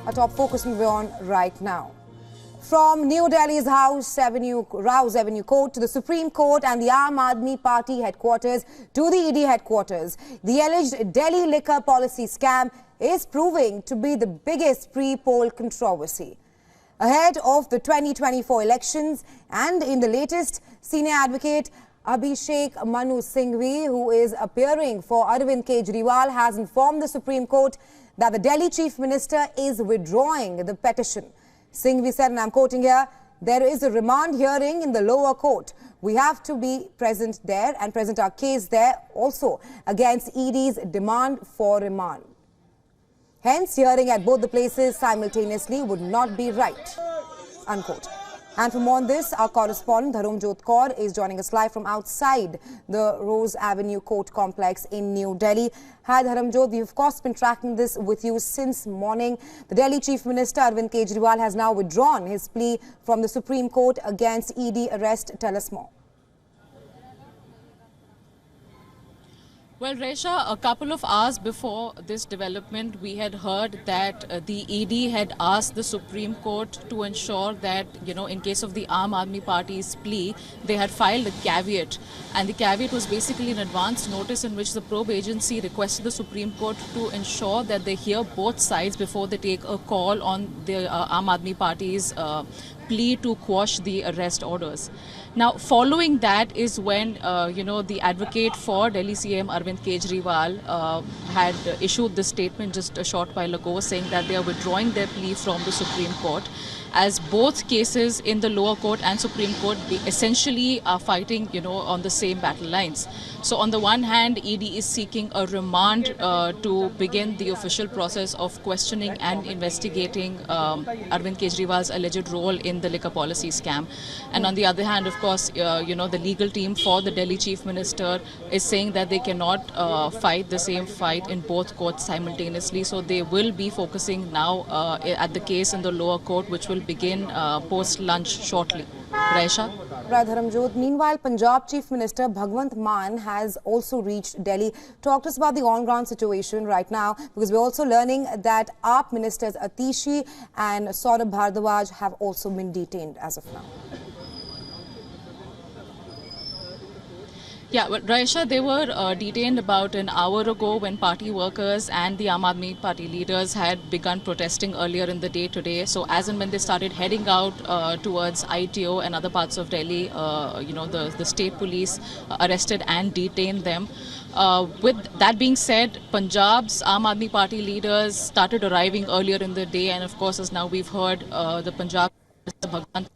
A top focus we on right now. From New Delhi's Rouse Avenue Court to the Supreme Court and the Aam Aadmi Party headquarters to the ED headquarters, the alleged Delhi liquor policy scam is proving to be the biggest pre-poll controversy. Ahead of the 2024 elections and in the latest, senior advocate Abhishek Manu Singhvi, who is appearing for Arvind Kejriwal, has informed the Supreme Court that the Delhi Chief Minister is withdrawing the petition. Singhvi said, and I'm quoting here, "There is a remand hearing in the lower court. We have to be present there and present our case there also against ED's demand for remand. Hence, hearing at both the places simultaneously would not be right," unquote. And for more on this, our correspondent Dharamjot Kaur is joining us live from outside the Rouse Avenue Court complex in New Delhi. Hi Dharamjot, we've of course been tracking this with you since morning. The Delhi Chief Minister Arvind Kejriwal has now withdrawn his plea from the Supreme Court against ED arrest. Tell us more. Well, Resha, a couple of hours before this development, we had heard that the ED had asked the Supreme Court to ensure that, in case of the Aam Aadmi Party's plea, they had filed a caveat. And the caveat was basically an advance notice in which the probe agency requested the Supreme Court to ensure that they hear both sides before they take a call on the Aam Aadmi Party's plea to quash the arrest orders. Now, following that is when, the advocate for Delhi CM Arvind Kejriwal had issued this statement just a short while ago saying that they are withdrawing their plea from the Supreme Court, as both cases in the lower court and Supreme Court essentially are fighting, on the same battle lines. So on the one hand, ED is seeking a remand to begin the official process of questioning and investigating Arvind Kejriwal's alleged role in the liquor policy scam. And on the other hand, of course, the legal team for the Delhi Chief Minister is saying that they cannot fight the same fight in both courts simultaneously. So they will be focusing now at the case in the lower court, which will begin post-lunch shortly. Raisha? Right, Dharamjot. Meanwhile, Punjab Chief Minister Bhagwant Mann has also reached Delhi. Talk to us about the on-ground situation right now, because we're also learning that AAP ministers Atishi and Saurabh Bhardwaj have also been detained as of now. Yeah, well, Raisha, they were detained about an hour ago when party workers and the Aam Aadmi Party leaders had begun protesting earlier in the day today. So as and when they started heading out towards ITO and other parts of Delhi, the state police arrested and detained them. With that being said, Punjab's Aam Aadmi Party leaders started arriving earlier in the day, and of course, as now we've heard, the Punjab Minister Bhagwant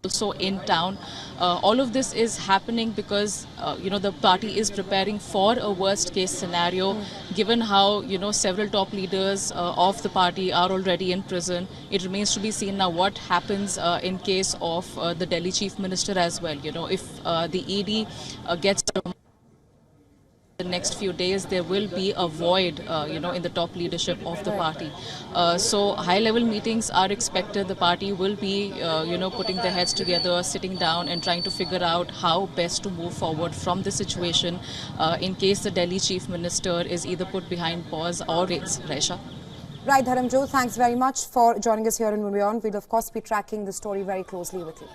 also in town. All of this is happening because, the party is preparing for a worst case scenario, given how, several top leaders of the party are already in prison. It remains to be seen now what happens in case of the Delhi Chief Minister as well. If the ED gets the next few days, there will be a void, in the top leadership of the party. So high-level meetings are expected. The party will be, putting their heads together, sitting down and trying to figure out how best to move forward from the situation in case the Delhi Chief Minister is either put behind pause or raised. Raisha? Right, Dharamjot, thanks very much for joining us here in WION. We'll of course be tracking the story very closely with you.